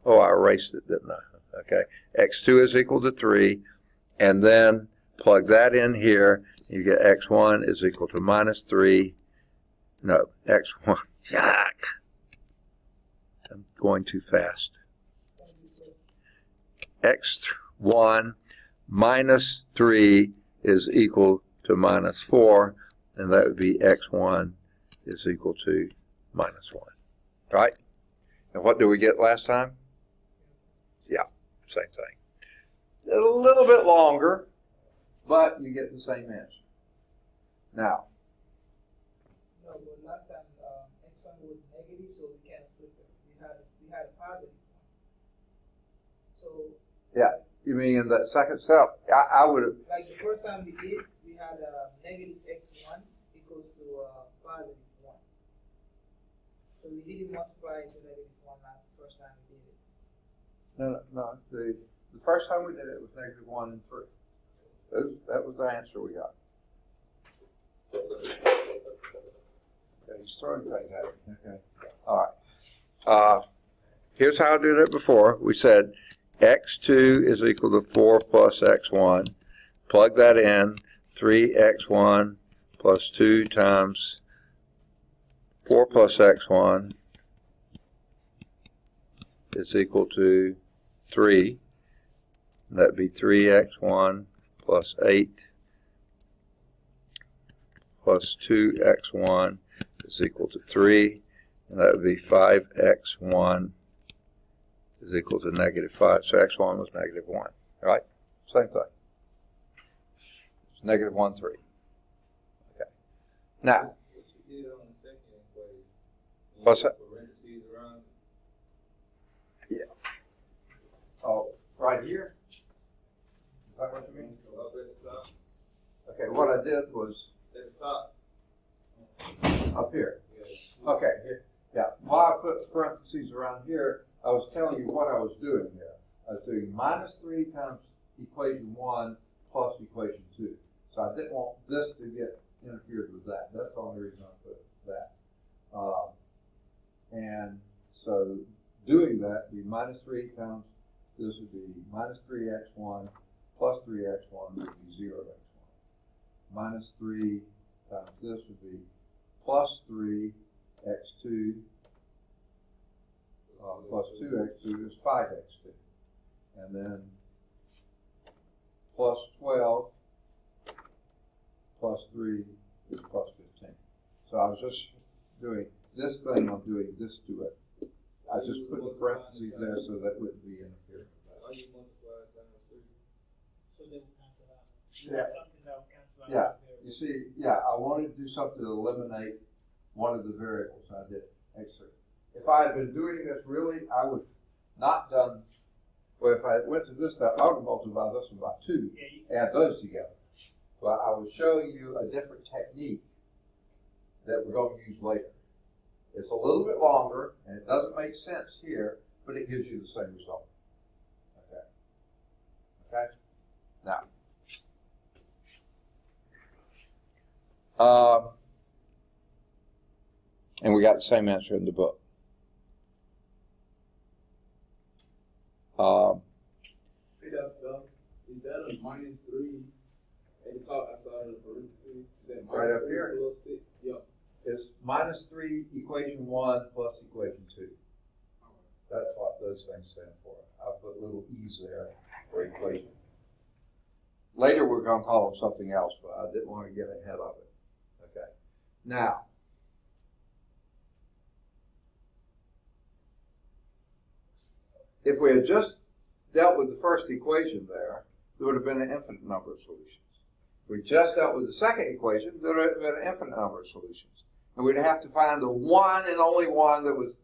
Oh, I erased it, didn't I? Okay. x2 is equal to 3, and then plug that in here, you get x1 is equal to minus 3. No, x1. Jack! I'm going too fast. x1 minus 3 is equal to minus 4, and that would be x1 is equal to minus 1. Right? And what did we get last time? Yeah, same thing. A little bit longer, but you get the same answer. Now. No, but last time x1 was negative, so we can't flip it. We had a positive one. So. Yeah, you mean in that second step? I would have. Like the first time we did, we had negative x1 equals to positive 1. So we didn't multiply into negative 1 last the first time we did it. No. The first time we did it was negative 1 and 3. That was the answer we got. Okay, he's throwing things at me. Okay. All right. Here's how I did it before. We said x2 is equal to 4 plus x1. Plug that in. 3x1 plus 2 times 4 plus x1 is equal to 3. That would be 3x1 plus 8 plus 2x1 is equal to 3. And that would be 5x1 is equal to negative 5. So x1 was negative 1. Right? Same thing. It's negative 1, 3. Okay. Now. What you did on the second equation. What's that? Parentheses around. Yeah. Oh, right here? Is that what you mean? Up at the top. Okay, what I did was At the top. up here. Yeah. Okay, here. Yeah. While I put parentheses around here, I was telling you what I was doing here. I was doing minus 3 times equation 1 plus equation 2. So I didn't want this to get interfered with that. That's the only reason I put that. And so doing that would be minus 3 times, this would be minus 3x1 plus 3x1 would be 0x1. Minus 3 times this would be plus 3x2 plus 2x2 is 5x2. And then plus 12 plus 3 is plus 15. So I was just doing this thing, I'm doing this to it. I just put the parentheses there so that wouldn't be interfered with How you multiply times 3? So they will cancel out. Yeah. Something that will cancel out. Yeah. You see, yeah, I wanted to do something to eliminate one of the variables. I did x3. If I had been doing this really, I would not done, well, if I went to this step, I would multiply this one by 2, add those together. But I was showing you a different technique that we're going to use later. It's a little bit longer, and it doesn't make sense here, but it gives you the same result. Okay? Okay? Now, And we got the same answer in the book. Hey, Dr. Bell, is that a -3 at the top outside of the parentheses? Is that Right up here. plus 6? Yep. It's -3 equation 1 plus equation 2. That's what those things stand for. I put little e's there for equation. Later we're going to call them something else, but I didn't want to get ahead of it. Okay. Now, if we had just dealt with the first equation there would have been an infinite number of solutions. If we just dealt with the second equation, there would have been an infinite number of solutions. And we'd have to find the one and only one that was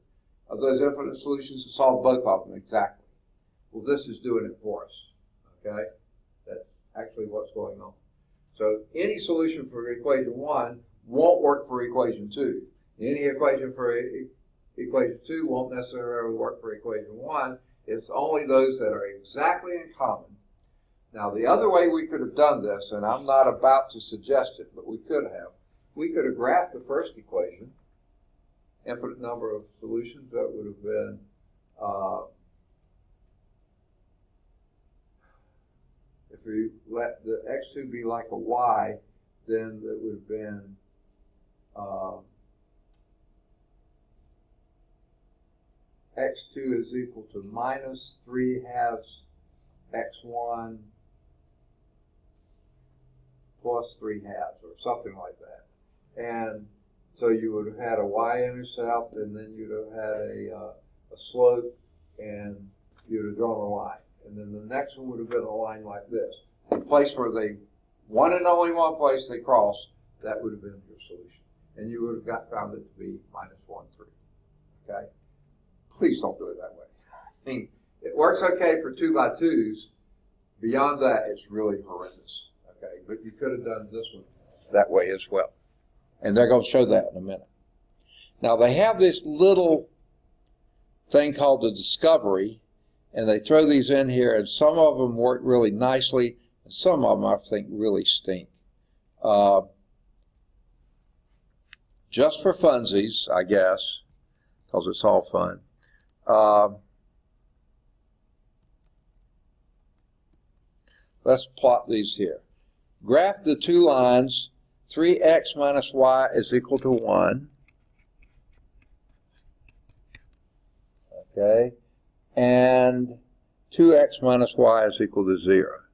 of those infinite solutions to solve both of them exactly. Well, this is doing it for us. Okay? That's actually what's going on. So any solution for equation 1 won't work for equation 2. Any equation for equation 2 won't necessarily work for equation 1. It's only those that are exactly in common. Now, the other way we could have done this, and I'm not about to suggest it, but we could have graphed the first equation, infinite number of solutions. That would have been if we let the x2 be like a y, then that would have been x2 is equal to -3/2 x1 plus 3/2 or something like that. And so you would have had a y-intercept, and then you'd have had a slope, and you'd have drawn a line. And then the next one would have been a line like this. The place where they, one and only one place they cross, that would have been your solution. And you would have found it to be -1/3. Okay? Please don't do it that way. I mean, it works okay for 2x2s. Beyond that, it's really horrendous. Okay? But you could have done this one that way as well. And they're going to show that in a minute. Now, they have this little thing called the discovery, and they throw these in here, and some of them work really nicely, and some of them, I think, really stink. Just for funsies, I guess, because it's all fun. Let's plot these here. Graph the two lines. 3x minus y is equal to 1. Okay. And 2x minus y is equal to 0.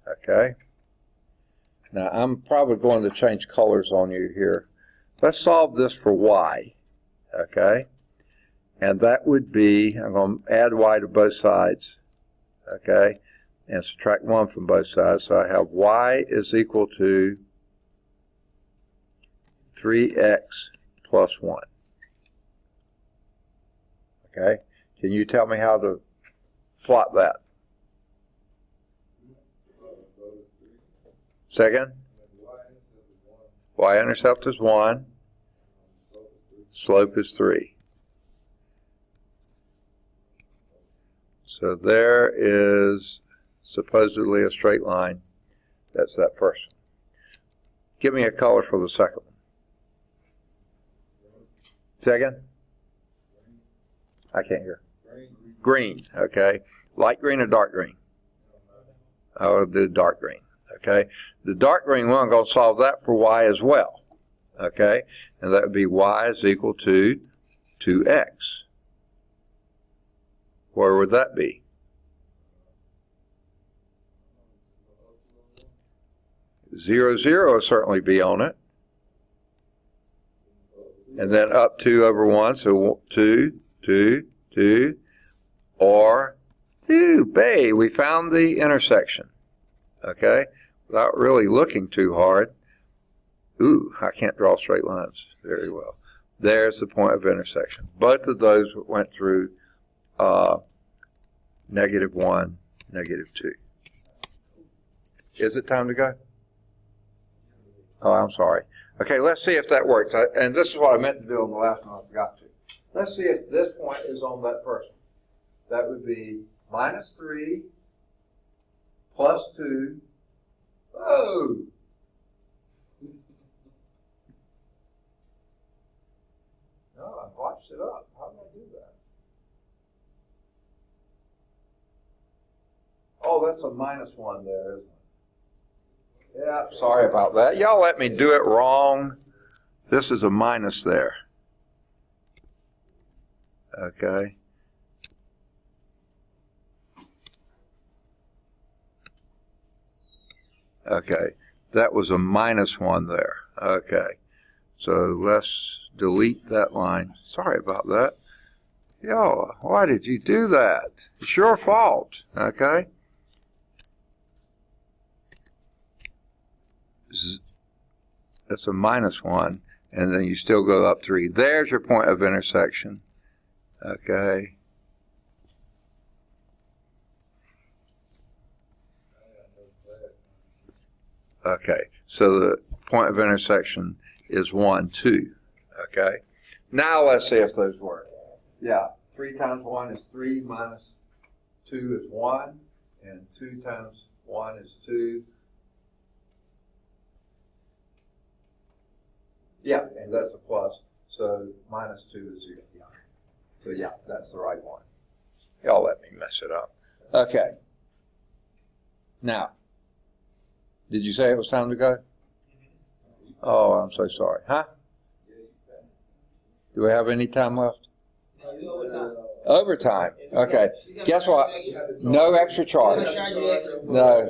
Okay. Now, I'm probably going to change colors on you here. Let's solve this for y. Okay. And that would be, I'm going to add y to both sides. Okay. And subtract 1 from both sides. So I have y is equal to 3x plus 1. Okay? Can you tell me how to plot that? Second? Y-intercept is 1. Slope is 3. So there is supposedly a straight line. That's that first one. Give me a color for the second one. Second? I can't hear. Green, okay. Light green or dark green? I will do dark green, okay. The dark green one, I'm going to solve that for y as well, okay. And that would be y is equal to 2x. Where would that be? Zero, zero will certainly be on it. And then up 2 over 1, so 2, 2, 2, or 2. Bay, we found the intersection. Okay? Without really looking too hard. Ooh, I can't draw straight lines very well. There's the point of intersection. Both of those went through -1, -2. Is it time to go? Oh, I'm sorry. Okay, let's see if that works. And this is what I meant to do on the last one. I forgot to. Let's see if this point is on that first one. That would be -3 plus 2. Oh! messed it up. How did I do that? Oh, that's a -1 there, isn't it? Yeah, sorry about that. Y'all let me do it wrong. This is a minus there. Okay. Okay, that was a -1 there. Okay, so let's delete that line. Sorry about that. Yo, why did you do that? It's your fault. Okay. That's a -1, and then you still go up 3. There's your point of intersection. Okay. Okay, so the point of intersection is 1, 2. Okay. Now let's see if those work. Yeah, 3 times 1 is 3, minus 2 is 1, and 2 times 1 is 2. Yeah, and that's a plus, so -2 is 0. Yeah. So yeah, that's the right one. Y'all let me mess it up. Okay. Now, did you say it was time to go? Oh, I'm so sorry. Huh? Do we have any time left? Overtime. Okay. Guess what? No extra charge. No.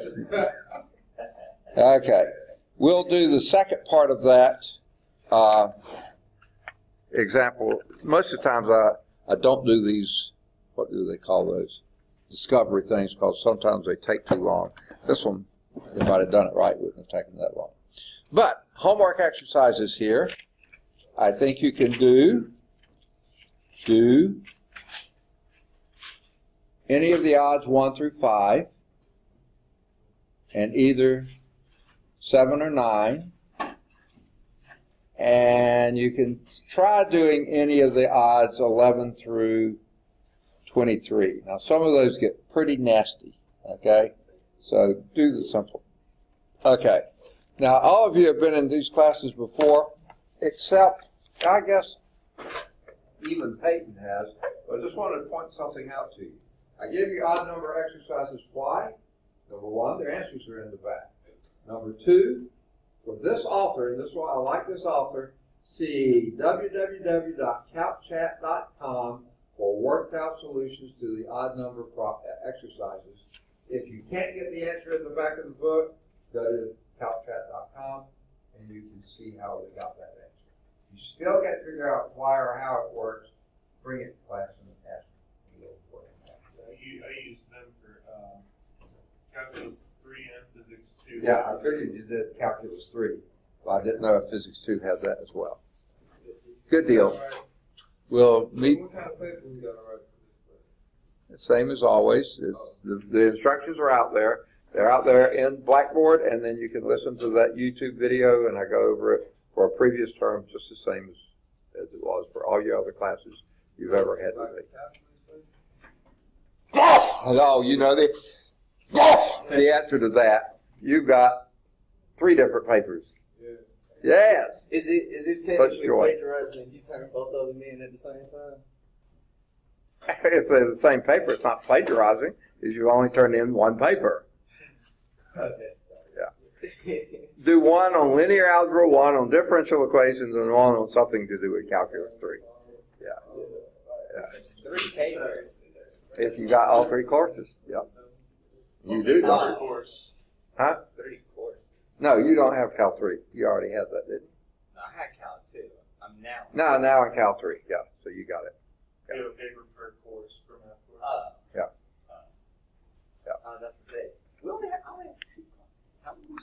Okay. We'll do the second part of that example. Most of the times I don't do these, what do they call those? Discovery things, because sometimes they take too long. This one, if I'd have done it right, wouldn't have taken that long. But homework exercises here. I think you can do any of the odds 1 through 5, and either 7 or 9. And you can try doing any of the odds 11 through 23. Now, some of those get pretty nasty, okay? So do the simple. Okay. Now, all of you have been in these classes before, except, I guess, even Peyton has. But I just wanted to point something out to you. I give you odd number exercises. Why? Number 1, their answers are in the back. Number 2, for this author, and this is why I like this author, see www.calchat.com for worked out solutions to the odd number exercises. If you can't get the answer in the back of the book, go to calchat.com and you can see how they got that answer. You still got to figure out why or how it works. Bring it to class and ask me. So I use them for calculus 3 and physics 2. Yeah, I figured you did calculus 3, but I didn't know if physics 2 had that as well. Good deal. We'll meet. What kind of paper we got to write for this? Same as always. The instructions are out there. They're out there in Blackboard, and then you can listen to that YouTube video, and I go over it for a previous term just the same as it was for all your other classes you've ever had to take. Oh, you know the answer to that. You've got 3 different papers. Yeah. Yes. Is it technically plagiarizing if you turn both of them in at the same time? If they're the same paper, it's not plagiarizing, because you only turned in 1 paper. Okay. Yeah. Do 1 on linear algebra, 1 on differential equations, and 1 on something to do with calculus 3. Yeah. 3 papers. If you got all 3 courses. Yep. You do, don't you? Course. Huh? 3 courses. No, you don't have Cal 3. You already had that, didn't you? No, I had Cal 2. I'm now. No, now in Cal 3. Yeah, so you got it. We have a paper per course, per math course. Yeah. I was about to say, I only have 2 classes. How do we